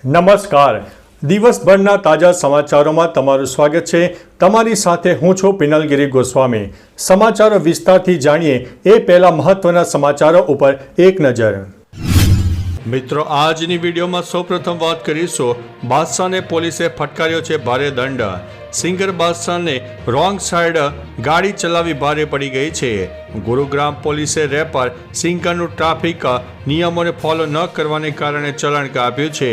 નમસ્કાર. દિવસભરના તાજા સમાચારોમાં તમારું સ્વાગત છે. તમારી સાથે હું છું પિનલગીરી ગોસ્વામી. સમાચારો વિસ્તારથી જાણીએ એ પહેલા મહત્વના સમાચારો ઉપર એક નજર. મિત્રો, આજની વિડીયોમાં સૌપ્રથમ વાત કરીશું બાદશાહને પોલીસે ફટકાર્યો છે ભારે દંડ. સિંગર બાદશાહને રોંગ સાઈડ ગાડી ચલાવી ભારે પડી ગઈ છે. ગુરુગ્રામ પોલીસે રેપર સિંગરનું ટ્રાફિક નિયમોને ફોલો ન કરવાને કારણે ચલણ કાપ્યું છે.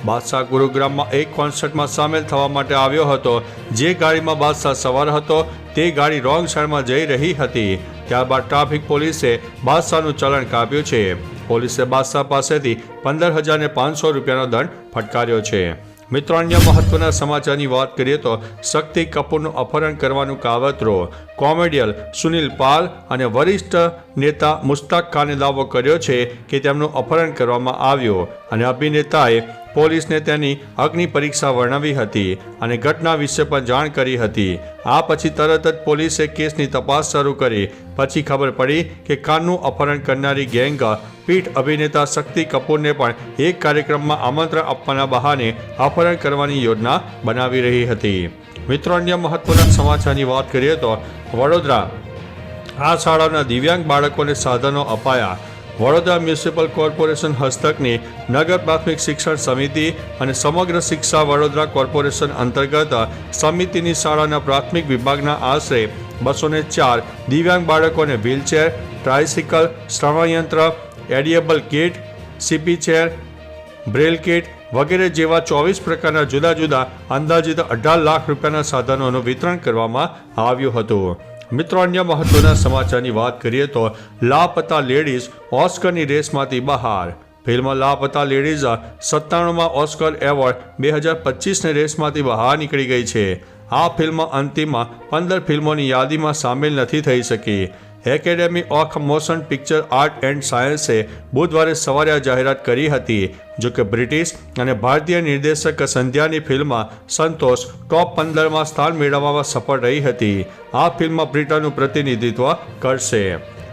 બાદશાહ ગુરુગ્રામમાં એક કોન્સર્ટમાં સામેલ થવા માટે આવ્યો હતો. જે ગાડીમાં બાદશાહ સવાર હતો તે ગાડી રોંગ સાઈડમાં જઈ રહી હતી. ત્યારબાદ ટ્રાફિક પોલીસે બાદશાહનું ચલણ કાપ્યું છે. પોલીસે બાદશાહ પાસેથી 15,500 રૂપિયાનો દંડ ફટકાર્યો છે. મિત્રો, અન્ય મહત્વના સમાચારની વાત કરીએ તો શક્તિ કપૂરનું અપહરણ કરવાનું કાવતરું. કોમેડિયન સુનિલ પાલ અને વરિષ્ઠ નેતા મુશ્તાક ખાને દાવો કર્યો છે કે તેમનું અપહરણ કરવામાં આવ્યું અને અભિનેતાએ પોલીસને તેની અગ્નિ પરીક્ષા વર્ણવી હતી અને ઘટના વિશે પણ જાણ કરી હતી. આ પછી તરત જ પોલીસે કેસની તપાસ શરૂ કરી. પછી ખબર પડી કે ખાનનું અપહરણ કરનારી ગેંગ પીઠ અભિનેતા શક્તિ કપૂરને પણ એક કાર્યક્રમમાં આમંત્રણ આપવાના બહાને અપહરણ કરવાની યોજના બનાવી રહી હતી. મિત્રો, અન્ય મહત્વના સમાચારની વાત કરીએ તો વડોદરા આ શાળાના દિવ્યાંગ બાળકોને સાધનો અપાયા. વડોદરા મ્યુનિસિપલ કોર્પોરેશન હસ્તકની નગર પ્રાથમિક શિક્ષણ સમિતિ અને સમગ્ર શિક્ષા વડોદરા કોર્પોરેશન અંતર્ગત સમિતિની શાળાના પ્રાથમિક વિભાગના આશરે 204 દિવ્યાંગ બાળકોને વ્હીલચેર, ટ્રાયસિકલ, શ્રવણયંત્ર, એડિયેબલ kit, CP chair, braille kit વગેરે જેવા 24 પ્રકારના જુદા જુદા અંદાજિત 18 લાખ રૂપિયાના સાધનોનું વિતરણ કરવામાં આવ્યું હતું. મિત્રો, અન્ય મહત્વના સમાચારની વાત કરીએ તો લાપતા લેડીઝ ઓસ્કરની રેસમાંથી બહાર. ફિલ્મ લાપતા લેડીઝ 97માં ઓસ્કર એવોર્ડ 2025ની રેસમાંથી બહાર નીકળી ગઈ છે. આ ફિલ્મ અંતિમ 15 ફિલ્મોની યાદીમાં સામેલ નથી થઈ શકી. Academy of Motion Picture Art and સાયન્સે બુધવારે સવારે આ જાહેરાત કરી હતી. જોકે બ્રિટિશ અને ભારતીય નિર્દેશક સંધ્યાની ફિલ્મ સંતોષ ટોપ 15માં સ્થાન મેળવવામાં સફળ રહી હતી. આ ફિલ્મ બ્રિટનનું પ્રતિનિધિત્વ કરશે.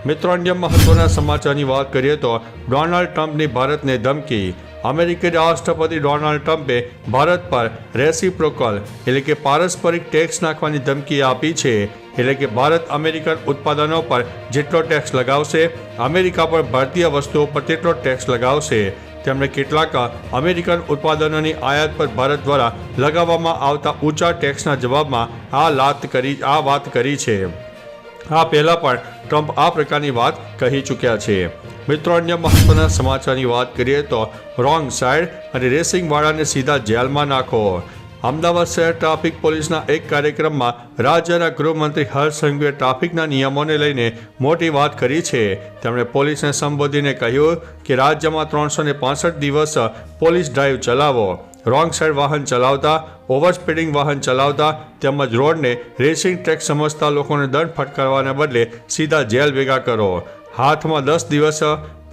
મિત્રો, અન્ય મહત્વના સમાચારની વાત કરીએ તો ડોનાલ્ડ ટ્રમ્પની ભારતને ધમકી. અમેરિકી રાષ્ટ્રપતિ ડોનાલ્ડ ટ્રમ્પે ભારત પર રેસિપ્રોકલ એટલે કે પારસ્પરિક ટેક્સ નાખવાની ધમકી આપી છે. એટલે કે ભારત અમેરિકન ઉત્પાદનો પર જેટલો ટેક્સ લગાવશે, અમેરિકા પર ભારતીય વસ્તુઓ પર તેટલો ટેક્સ લગાવશે. તેમણે કેટલાક અમેરિકન ઉત્પાદનોની આયાત પર ભારત દ્વારા લગાવવામાં આવતા ઊંચા ટેક્સના જવાબમાં આ વાત કરી છે. આ પહેલા પણ ટ્રમ્પ આ પ્રકારની વાત કહી ચૂક્યા છે. મિત્રો, અન્ય મહત્વના સમાચારની વાત કરીએ તો રોંગ સાઈડ અને રેસિંગવાળાને સીધા જેલમાં નાખો. અમદાવાદ શહેર ટ્રાફિક પોલીસના એક કાર્યક્રમમાં રાજ્યના ગૃહમંત્રી હર્ષ સંઘવીએ ટ્રાફિકના નિયમોને લઈને મોટી વાત કરી છે. તેમણે પોલીસને સંબોધીને કહ્યું કે રાજ્યમાં 365 દિવસ પોલીસ ડ્રાઈવ ચલાવો. રોંગ સાઈડ વાહન ચલાવતા, ઓવર સ્પીડિંગ વાહન ચલાવતા તેમજ રોડને રેસિંગ ટ્રેક સમજતા લોકોને દંડ ફટકારવાને બદલે સીધા જેલ ભેગા કરો. હાથમાં 10 દિવસ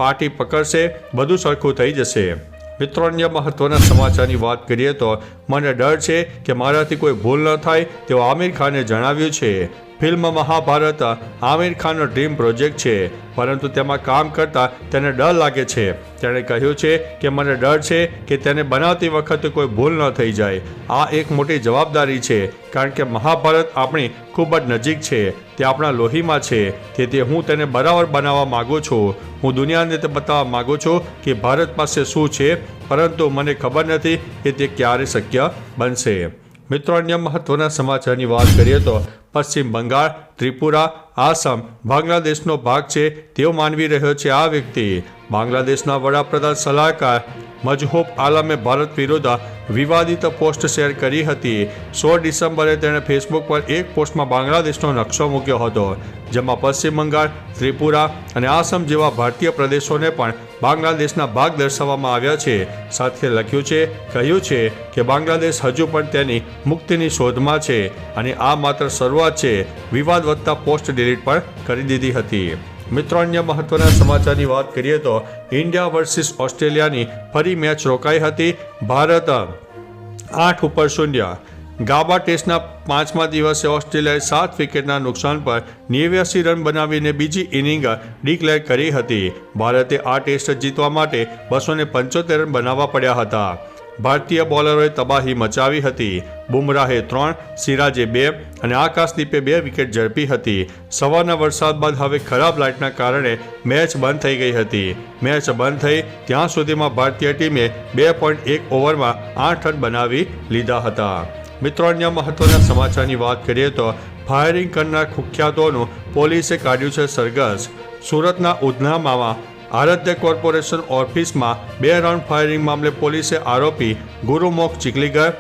પાટી પકડશે, બધું સરખું થઈ જશે. મિત્રો, અન્ય મહત્વના સમાચારની વાત કરીએ તો મને ડર છે કે મારાથી કોઈ ભૂલ ન થાય તેવું આમિર ખાને જણાવ્યું છે. ફિલ્મ મહાભારત આમિર ખાનનો ડ્રીમ પ્રોજેક્ટ છે, પરંતુ તેમાં કામ કરતા તેને ડર લાગે છે. તેણે કહ્યું છે કે મને ડર છે કે તેને બનાવતી વખતે કોઈ ભૂલ ન થઈ જાય. આ એક મોટી જવાબદારી છે, કારણ કે મહાભારત આપણી ખૂબ જ નજીક છે, તે આપણા લોહીમાં છે. તેથી હું તેને બરાબર બનાવવા માગું છું. હું દુનિયાને તે બતાવવા માગું છું કે ભારત પાસે શું છે, પરંતુ મને ખબર નથી કે તે ક્યારે શક્ય બનશે. મિત્રો, અન્ય મહત્વના સમાચારની વાત કરીએ તો પશ્ચિમ બંગાળ, ત્રિપુરા, આસામ બાંગ્લાદેશનો ભાગ છે તેવું માનવી રહ્યો છે આ વ્યક્તિ. બાંગ્લાદેશના વડાપ્રધાન સલાહકાર મજહૂબ આલમે ભારત વિરુદ્ધ વિવાદિત પોસ્ટ શેર કરી હતી. 16 ડિસેમ્બરે તેણે ફેસબુક પર એક પોસ્ટમાં બાંગ્લાદેશનો નકશો મૂક્યો હતો, જેમાં પશ્ચિમ બંગાળ, ત્રિપુરા અને આસામ જેવા ભારતીય પ્રદેશોને પણ બાંગ્લાદેશના ભાગ દર્શાવવામાં આવ્યા છે. સાથે કહ્યું છે કે બાંગ્લાદેશ હજુ પણ તેની મુક્તિની શોધમાં છે અને આ માત્ર શરૂઆત છે. વિવાદ વધતા પોસ્ટ ડિલીટ પણ કરી દીધી હતી. મિત્રો, અન્ય મહત્વના સમાચારની વાત કરીએ તો ઇન્ડિયા વર્સિસ ઓસ્ટ્રેલિયાની ફરી મેચ રોકાઈ હતી. ભારત 8-0 ગાબા ટેસ્ટના 5મા દિવસે ઓસ્ટ્રેલિયાએ 7 વિકેટના નુકસાન પર 89 રન બનાવીને બીજી ઇનિંગ ડિક્લેર કરી હતી. ભારતે આ ટેસ્ટ જીતવા માટે 275 રન બનાવવા પડ્યા હતા. ભારતીય બોલરોએ તબાહી મચાવી હતી. બુમરાહે 3, સિરાજે 2 અને આકાશદીપે 2 વિકેટ ઝડપી હતી. સવારના વરસાદ બાદ હવે ખરાબ લાઇટના કારણે મેચ બંધ થઈ ગઈ હતી. મેચ બંધ થઈ ત્યાં સુધીમાં ભારતીય ટીમે 2.1 ઓવરમાં 8 રન બનાવી લીધા હતા. મિત્રો, અન્ય મહત્વના સમાચારની વાત કરીએ તો ફાયરિંગ કરનાર કુખ્યાતોનું પોલીસે કાઢ્યું છે સરઘસ. સુરતના ઉધનામાં આરાધ્ય કોર્પોરેશન ઓફિસમાં 2 રાઉન્ડ ફાયરિંગ મામલે પોલીસે આરોપી ગુરુમુખ ચીખલીગર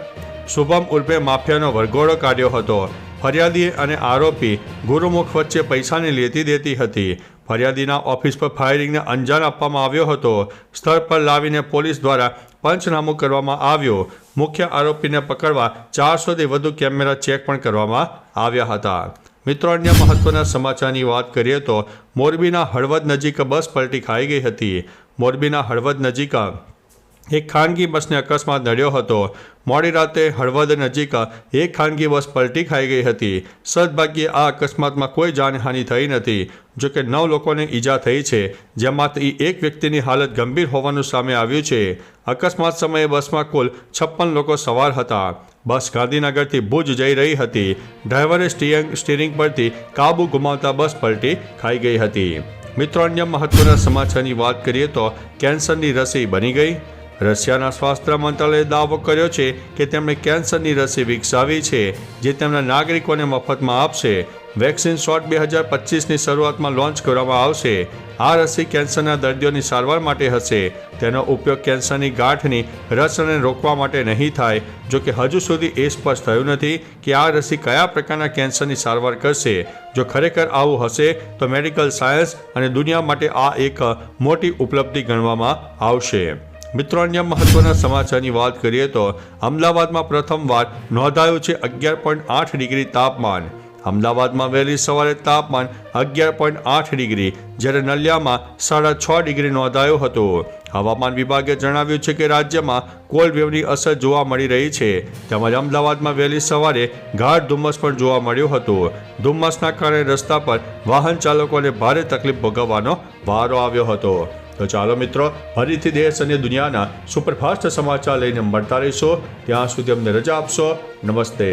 શુભમ ઉર્ફે માફિયાનો વરઘોડો કાઢ્યો હતો. ફરિયાદી અને આરોપી ગુરુમુખ વચ્ચે પૈસાની લેતી દેતી હતી. ફરિયાદીના ઓફિસ પર ફાયરિંગને અંજામ આપવામાં આવ્યો હતો. સ્થળ પર લાવીને પોલીસ દ્વારા પંચનામું કરવામાં આવ્યું. મુખ્ય આરોપીને પકડવા 400થી વધુ કેમેરા ચેક પણ કરવામાં આવ્યા હતા. મિત્રો, અન્ય મહત્વના સમાચારની વાત કરીએ તો મોરબીના હળવદ નજીક બસ પલટી ખાઈ ગઈ હતી. મોરબીના હળવદ નજીક એક ખાનગી બસને અકસ્માત નડ્યો હતો. મોડી રાતે હળવદ નજીક એક ખાનગી બસ પલટી ખાઈ ગઈ હતી. સદભાગ્યે આ અકસ્માતમાં કોઈ જાનહાનિ થઈ નથી. જોકે 9 લોકોને ઈજા થઈ છે, જેમાંથી એક વ્યક્તિની હાલત ગંભીર હોવાનું સામે આવ્યું છે. અકસ્માત સમયે બસમાં કુલ 56 લોકો સવાર હતા. બસ ગાંધીનગરથી ભુજ જઈ રહી હતી. ડ્રાઈવરે સ્ટીયરિંગ પરથી કાબુ ગુમાવતા બસ પલટી ખાઈ ગઈ હતી. મિત્રો, અન્ય મહત્વના સમાચારની વાત કરીએ તો કેન્સરની રસી બની ગઈ. રશિયાના સ્વાસ્થ્ય મંત્રાલયે દાવો કર્યો છે કે તેમણે કેન્સરની રસી વિકસાવી છે, જે તેમના નાગરિકોને મફતમાં આપશે. વેક્સિન શોટ 2025ની શરૂઆતમાં લોન્ચ કરવામાં આવશે. આ રસી કેન્સરના દર્દીઓની સારવાર માટે હશે. તેનો ઉપયોગ કેન્સરની ગાંઠની રચનાને રોકવા માટે નહીં થાય. જોકે હજુ સુધી એ સ્પષ્ટ થયું નથી કે આ રસી કયા પ્રકારના કેન્સરની સારવાર કરશે. જો ખરેખર આવું હશે તો મેડિકલ સાયન્સ અને દુનિયા માટે આ એક મોટી ઉપલબ્ધિ ગણવામાં આવશે. મિત્રો, અન્ય મહત્વના સમાચારની વાત કરીએ તો અમદાવાદમાં પ્રથમવાર નોંધાયું છે 11.8 ડિગ્રી તાપમાન. અમદાવાદમાં વહેલી સવારે તાપમાન 11.8 ડિગ્રી, જ્યારે નલિયામાં 6.5 ડિગ્રી નોંધાયું હતું. હવામાન વિભાગે જણાવ્યું છે કે રાજ્યમાં કોલ્ડ વેવની અસર જોવા મળી રહી છે. તેમજ અમદાવાદમાં વહેલી સવારે ગાઢ ધુમ્મસ પણ જોવા મળ્યું હતું. ધુમ્મસના કારણે રસ્તા પર વાહન ચાલકોને ભારે તકલીફ ભોગવવાનો વારો આવ્યો હતો. તો ચાલો મિત્રો, ફરીથી દેશ અને દુનિયાના સુપરફાસ્ટ સમાચાર લઈને મળતા રહીશો. ત્યાં સુધી અમને રજા આપશો. નમસ્તે.